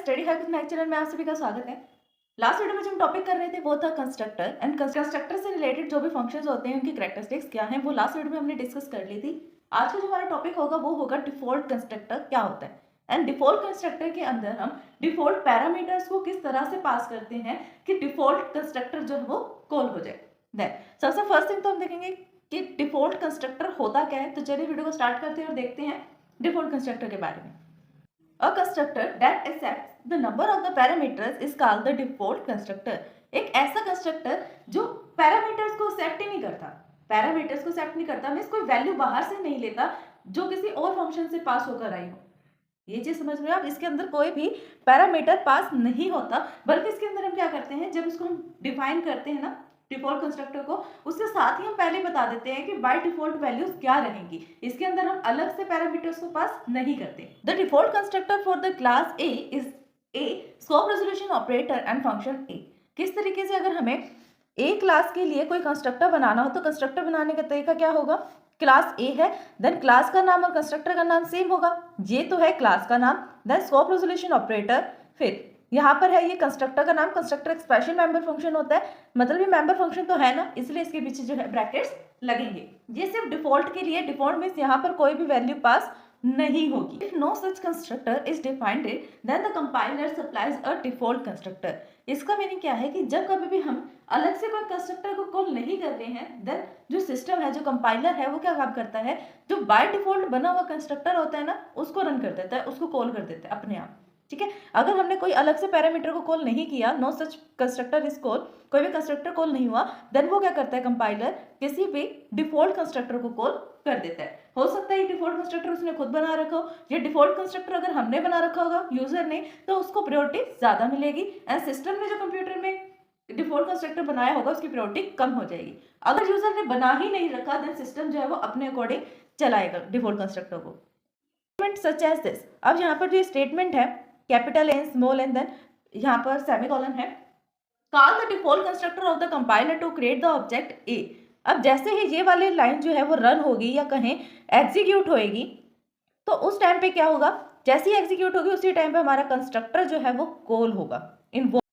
Study hack channel में आप सभी का स्वागत है। लास्ट वीडियो में जो हम टॉपिक कर रहे थे वो था कंस्ट्रक्टर एंड कंस्ट्रक्टर से रिलेटेड जो भी फंक्शंस होते हैं उनकी कैरेक्टरिस्टिक्स क्या हैं वो लास्ट वीडियो में हमने डिस्कस कर ली थी। आज का जो हमारा टॉपिक होगा वो होगा डिफॉल्ट कंस्ट्रक्टर क्या होता है एंड डिफॉल्ट कंस्ट्रक्टर के अंदर हम डिफॉल्ट पैरामीटर्स को किस तरह से पास करते हैं कि डिफॉल्ट कंस्ट्रक्टर जो है वो कॉल हो जाए। देन सबसे फर्स्ट थिंग तो हम देखेंगे कि डिफॉल्ट कंस्ट्रक्टर होता क्या है। तो चलिए वीडियो को स्टार्ट करते हैं और देखते हैं डिफॉल्ट कंस्ट्रक्टर के बारे में। A constructor that accepts the number of the parameters is called the default constructor। एक ऐसा कंस्ट्रक्टर जो पैरामीटर्स को एक्सेप्ट ही नहीं करता, पैरामीटर्स को एक्सेप्ट नहीं करता, मींस कोई वैल्यू बाहर से नहीं लेता जो किसी और फंक्शन से पास होकर आई हो। ये चीज समझ रहे हो आप? इसके अंदर कोई भी पैरामीटर पास नहीं होता, बल्कि इसके अंदर हम क्या करते हैं, जब इसको हम डिफाइन करते हैं ना डिफॉल्ट कंस्ट्रक्टर को, उसके साथ ही हम पहले बता देते हैं कि बाय डिफॉल्ट वैल्यूज क्या रहेंगी। इसके अंदर हम अलग से पैरामीटर्स को पास नहीं करते। The default constructor for the class A is A scope resolution operator and function A. किस तरीके से अगर हमें ए क्लास के लिए कोई कंस्ट्रक्टर बनाना हो तो कंस्ट्रक्टर बनाने का तरीका क्या होगा? क्लास ए है, देन क्लास का नाम और कंस्ट्रक्टर का नाम सेम होगा। ये तो है क्लास का नाम, देन स्कोप रेजोल्यूशन ऑपरेटर, फिर यहाँ पर है ये कंस्ट्रक्टर का नाम, कंस्ट्रक्टर एक स्पेशल मेंबर फंक्शन होता है, मतलब ये मेंबर फंक्शन तो है ना, इसलिए इसके पीछे जो है ब्रैकेट्स लगेंगे। ये सिर्फ डिफॉल्ट के लिए, डिफॉल्ट मींस यहाँ पर कोई भी वैल्यू पास नहीं होगी। If no such constructor is defined then the compiler supplies a default constructor. इसका मीनिंग क्या है कि जब कभी भी हम अलग से कोई कंस्ट्रक्टर को कॉल नहीं कर रहे हैं, देन जो सिस्टम है, जो कंपाइलर है, वो क्या काम करता है, जो बाय डिफॉल्ट बना हुआ कंस्ट्रक्टर होता है ना, उसको रन कर देता है, उसको कॉल कर देता है अपने आप। ठीक है, अगर हमने कोई अलग से पैरामीटर को कॉल नहीं किया, no such constructor is call, कोई भी कंस्ट्रक्टर कॉल नहीं हुआ, देन वो क्या करता है, कंपाइलर किसी भी डिफॉल्ट कंस्ट्रक्टर को कॉल कर देता है। हो सकता है ये डिफॉल्ट कंस्ट्रक्टर उसने खुद बना रखा हो, ये डिफॉल्ट कंस्ट्रक्टर अगर हमने बना रखा होगा यूजर ने, तो उसको प्रायोरिटी ज्यादा मिलेगी एंड सिस्टम में जो कंप्यूटर में डिफॉल्ट कंस्ट्रक्टर बनाया होगा उसकी प्रायोरिटी कम हो जाएगी। अगर यूजर ने बना ही नहीं रखा, देन सिस्टम जो है वो अपने अकॉर्डिंग चलाएगा डिफॉल्ट कंस्ट्रक्टर को। सच एज दिस, अब यहाँ पर जो स्टेटमेंट है capital N small N, then यहाँ पर सेमीकोलन है, call the default constructor of the compiler to create the object A. अब जैसे ही ये वाली लाइन जो है वो रन होगी या कहें एग्जीक्यूट होएगी, तो उस टाइम पे क्या होगा, जैसे ही एग्जीक्यूट होगी उसी टाइम पे हमारा कंस्ट्रक्टर जो है वो कॉल होगा, इन्वोक।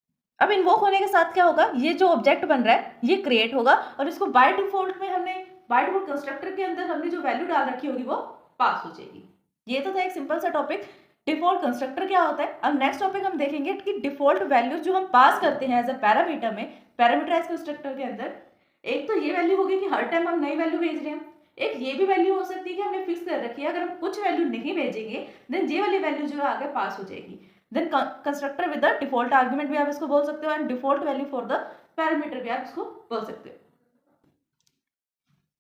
अब इन्वोक होने के साथ क्या होगा, ये जो ऑब्जेक्ट बन रहा है ये क्रिएट होगा और इसको बाय डिफॉल्ट में हमने बाय डिफॉल्ट कंस्ट्रक्टर के अंदर हमने जो वैल्यू डाल रखी होगी वो पास हो जाएगी। ये तो था एक सिंपल सा टॉपिक, डिफॉल्ट कंस्ट्रक्टर क्या होता है। अब नेक्स्ट टॉपिक हम देखेंगे कि डिफॉल्ट वैल्यूज जो हम पास करते हैं एज अ पैरामीटर में, पैरामीटराइज्ड कंस्ट्रक्टर के अंदर, एक तो ये वैल्यू होगी कि हर टाइम हम नई वैल्यू भेज रहे हैं, एक ये भी वैल्यू हो सकती है कि हमने फिक्स कर रखी है, अगर हम कुछ वैल्यू नहीं भेजेंगे देन ये वाली वैल्यू जो है आगे पास हो जाएगी। Then constructor with the default argument भी आप इसको बोल सकते हो and default value for the parameter भी आप इसको बोल सकते हो।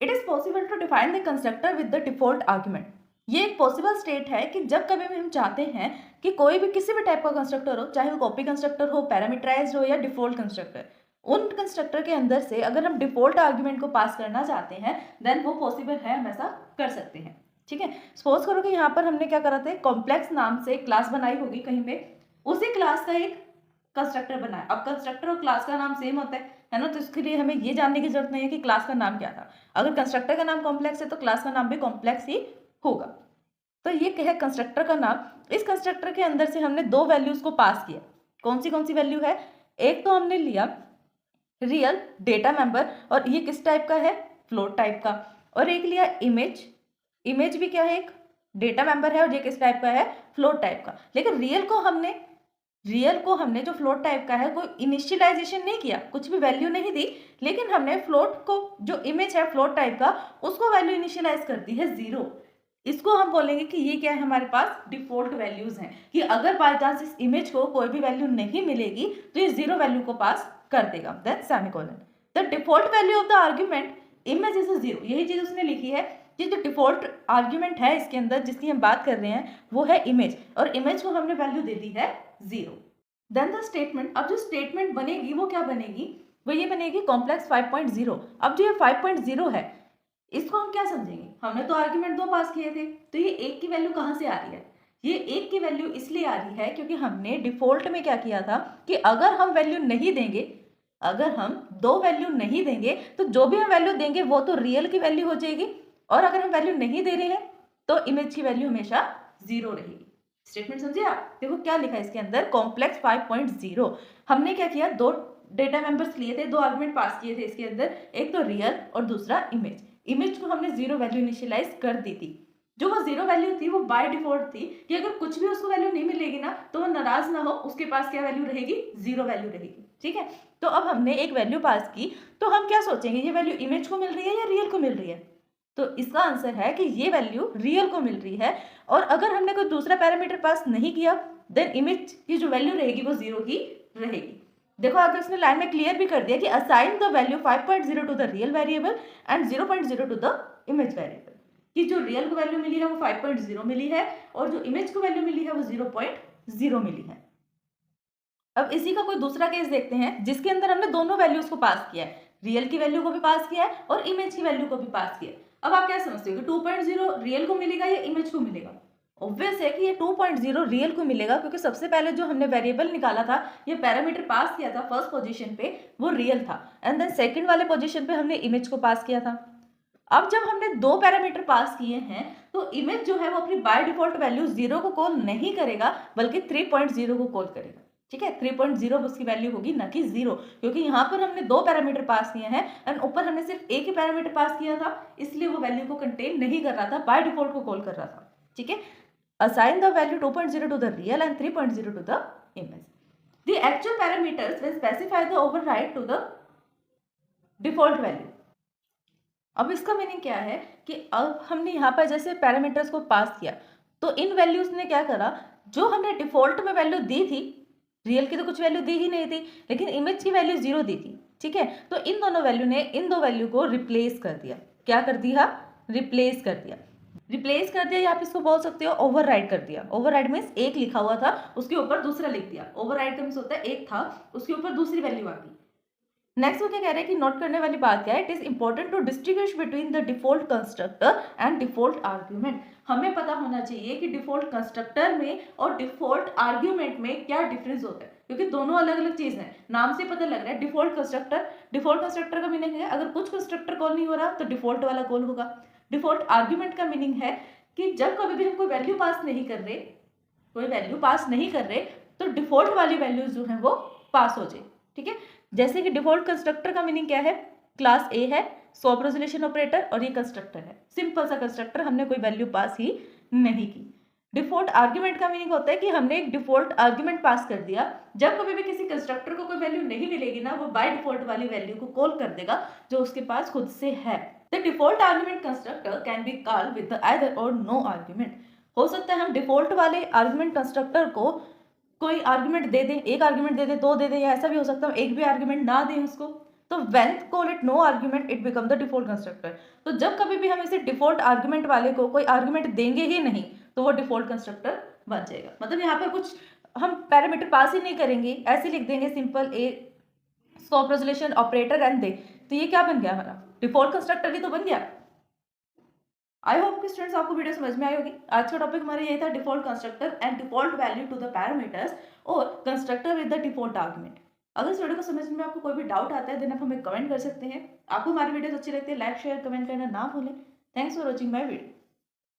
It is possible to define the constructor with the default argument. ये एक पॉसिबल स्टेट है कि जब कभी भी हम चाहते हैं कि कोई भी किसी भी टाइप का कंस्ट्रक्टर हो, चाहे वो कॉपी कंस्ट्रक्टर हो, पैरामीटराइज्ड हो या डिफॉल्ट कंस्ट्रक्टर, उन कंस्ट्रक्टर के अंदर से अगर हम डिफॉल्ट आर्गुमेंट को पास करना चाहते हैं देन वो पॉसिबल है, हम ऐसा कर सकते हैं। ठीक है, सपोज करो कि यहाँ पर हमने क्या करा था, कॉम्प्लेक्स नाम से क्लास बनाई होगी कहीं पे, उसी क्लास का एक कंस्ट्रक्टर बनाया। अब कंस्ट्रक्टर और क्लास का नाम सेम होता है ना, तो इसके लिए हमें ये जानने की जरूरत नहीं है कि क्लास का नाम क्या था। अगर कंस्ट्रक्टर का नाम कॉम्प्लेक्स है तो क्लास का नाम भी कॉम्प्लेक्स ही होगा। तो ये है कंस्ट्रक्टर का नाम। इस कंस्ट्रक्टर के अंदर से हमने दो वैल्यूज को पास किया। कौन सी वैल्यू है, एक तो हमने लिया रियल डेटा मेंबर और ये किस टाइप का है, फ्लोट टाइप का, और एक लिया इमेज, इमेज भी क्या है, एक डेटा मेंबर है और ये किस टाइप का है, फ्लोट टाइप का। लेकिन रियल को हमने जो फ्लोट टाइप का है कोई इनिशियलाइजेशन नहीं किया, कुछ भी वैल्यू नहीं दी, लेकिन हमने फ्लोट को जो इमेज है फ्लोट टाइप का उसको वैल्यू इनिशियलाइज कर दी है 0। इसको हम बोलेंगे कि ये क्या है, हमारे पास डिफॉल्ट वैल्यूज हैं, कि अगर बाय चांस इस इमेज को कोई भी वैल्यू नहीं मिलेगी तो ये 0 वैल्यू को पास कर देगा। Then semicolon, the default value of the argument image is 0। यही चीज उसने लिखी है कि जो डिफॉल्ट आर्गुमेंट है इसके अंदर जिसकी हम बात कर रहे हैं वो है इमेज, और इमेज को हमने वैल्यू दे दी है 0। देन द स्टेटमेंट, अब जो स्टेटमेंट बनेगी वो क्या बनेगी, वो ये बनेगी कॉम्प्लेक्स 5.0। अब जो ये 5.0 है इसको हम क्या समझेंगे, हमने तो आर्गुमेंट 2 पास किए थे, तो ये 1 की वैल्यू कहाँ से आ रही है, ये 1 की वैल्यू इसलिए आ रही है क्योंकि हमने डिफॉल्ट में क्या किया था कि अगर हम वैल्यू नहीं देंगे, अगर हम 2 वैल्यू नहीं देंगे तो जो भी हम वैल्यू देंगे वो तो रियल की वैल्यू हो जाएगी, और अगर हम वैल्यू नहीं दे रहे हैं तो इमेज की वैल्यू हमेशा 0 रहेगी। स्टेटमेंट समझे आप? देखो क्या लिखा है इसके अंदर, कॉम्प्लेक्स 5.0। हमने क्या किया, दो डेटा मेंबर्स लिए थे, दो आर्गुमेंट पास किए थे इसके अंदर, एक तो रियल और दूसरा इमेज। इमेज को हमने जीरो वैल्यू इनिशियलाइज कर दी थी। जो वो जीरो वैल्यू थी वो बाय डिफॉल्ट थी कि अगर कुछ भी उसको वैल्यू नहीं मिलेगी ना तो वो नाराज ना हो, उसके पास क्या वैल्यू रहेगी, जीरो वैल्यू रहेगी। ठीक है, तो अब हमने एक वैल्यू पास की, तो हम क्या सोचेंगे, ये वैल्यू इमेज को मिल रही है या रियल को मिल रही है? तो इसका आंसर है कि ये वैल्यू रियल को मिल रही है। और अगर हमने कोई दूसरा पैरामीटर पास नहीं किया देन इमेज की जो वैल्यू रहेगी वो जीरो ही रहेगी। देखो आगे उसने लाइन में क्लियर भी कर दिया कि assign the value 5.0 to the real variable and 0.0 to the image variable, कि जो रियल को वैल्यू मिली है वो 5.0 मिली है और जो इमेज को वैल्यू मिली है वो 0.0 मिली है। अब इसी का कोई दूसरा केस देखते हैं जिसके अंदर हमने दोनों वैल्यूज को पास किया है, रियल की वैल्यू को भी पास किया है और इमेज की वैल्यू को भी पास किया है। अब आप क्या समझते हो कि 2.0 रियल को मिलेगा या इमेज को मिलेगा? ऑब्वियस है कि ये 2.0 रियल को मिलेगा, क्योंकि सबसे पहले जो हमने वेरिएबल निकाला था, ये पैरामीटर पास किया था फर्स्ट पोजीशन पे, वो रियल था एंड देन सेकंड वाले पोजीशन पे हमने इमेज को पास किया था। अब जब हमने दो पैरामीटर पास किए हैं तो इमेज जो है वो अपनी बाय डिफॉल्ट वैल्यू 0 को कॉल नहीं करेगा बल्कि 3.0 को कॉल करेगा। ठीक है, 3.0 उसकी वैल्यू होगी ना कि 0, क्योंकि यहाँ पर हमने दो पैरामीटर पास किए हैं एंड ऊपर हमने सिर्फ एक ही पैरामीटर पास किया था, इसलिए वो वैल्यू को कंटेन नहीं कर रहा था, बाय डिफॉल्ट को कॉल कर रहा था। ठीक है, assign the value 2.0 to the real and 3.0 to the image. The actual parameters will specify the override to the default value. अब इसका मीनिंग क्या है कि अब हमने यहाँ पर जैसे पैरामीटर्स को पास किया तो इन वैल्यूज ने क्या करा, जो हमने डिफॉल्ट में वैल्यू दी थी, रियल की तो कुछ वैल्यू दी ही नहीं थी लेकिन इमेज की वैल्यू 0 दी थी। ठीक है, तो इन दोनों वैल्यू ने इन दो वैल्यू को रिप्लेस कर दिया। क्या कर दिया? रिप्लेस कर दिया। रिप्लेस कर दिया या आप इसको बोल सकते हो ओवरराइड कर दिया। ओवरराइड मींस एक लिखा हुआ था उसके ऊपर दूसरा लिख दिया। ओवरराइड का मींस होता है एक था उसके ऊपर दूसरी वैल्यू आ गई। नेक्स्ट वो क्या कह रहे हैं कि नोट करने वाली बात क्या है, it is important to distinguish between the default constructor and default argument. हमें पता होना चाहिए कि डिफॉल्ट कंस्ट्रक्टर में और डिफॉल्ट आर्ग्यूमेंट में क्या डिफरेंस होता है, क्योंकि दोनों अलग अलग चीज हैं। नाम से पता लग रहा है डिफॉल्ट कंस्ट्रक्टर का मीनिंग है अगर कुछ कंस्ट्रक्टर कॉल नहीं हो रहा तो डिफॉल्ट वाला कॉल होगा। डिफॉल्ट आर्ग्यूमेंट का मीनिंग है कि जब कभी भी हम कोई वैल्यू पास नहीं कर रहे तो डिफॉल्ट वाली वैल्यूज जो है वो पास हो जाए। ठीक है, जैसे कि डिफॉल्ट कंस्ट्रक्टर का मीनिंग क्या है, क्लास ए है, स्वैप रेजोल्यूशन ऑपरेटर और ये कंस्ट्रक्टर है, सिंपल सा कंस्ट्रक्टर, हमने कोई वैल्यू पास ही नहीं की। डिफॉल्ट आर्ग्यूमेंट का मीनिंग होता है कि हमने एक डिफॉल्ट आर्ग्यूमेंट पास कर दिया, जब कभी भी किसी कंस्ट्रक्टर को कोई वैल्यू नहीं मिलेगी ना वो बाय डिफॉल्ट वाली वैल्यू को कॉल कर देगा जो उसके पास खुद से है। The default argument constructor can be called with either और नो आर्ग्यूमेंट। हो सकता है हम डिफॉल्ट वाले आर्ग्यूमेंट कंस्ट्रक्टर को कोई आर्ग्यूमेंट दे दें, एक आर्ग्यूमेंट दे दें, दो दे दें, या ऐसा भी हो सकता है एक भी आर्ग्यूमेंट ना दें उसको, तो when call it no argument it become the default constructor. तो जब कभी भी हम इसे डिफॉल्ट आर्ग्यूमेंट वाले को कोई आर्ग्यूमेंट देंगे ही नहीं तो वो डिफॉल्ट कंस्ट्रक्टर बन जाएगा। मतलब यहाँ पर कुछ हम पैरामीटर पास ही नहीं करेंगे, ऐसे लिख देंगे simple A swap resolution operator and they, तो ये क्या बन गया हमारा, डिफॉल्ट कंस्ट्रक्टर ही तो बन गया। आई होप कि स्टूडेंट्स आपको वीडियो समझ में आई होगी। आज का टॉपिक हमारा यही था, default constructor and default value to the parameters और constructor with the default argument. अगर इस वीडियो को समझने में आपको कोई भी डाउट आता है देन आप हमें कमेंट कर सकते हैं। आपको हमारी वीडियोस अच्छी लगती है लाइक शेयर कमेंट करना ना भूलें। Thanks for watching my video.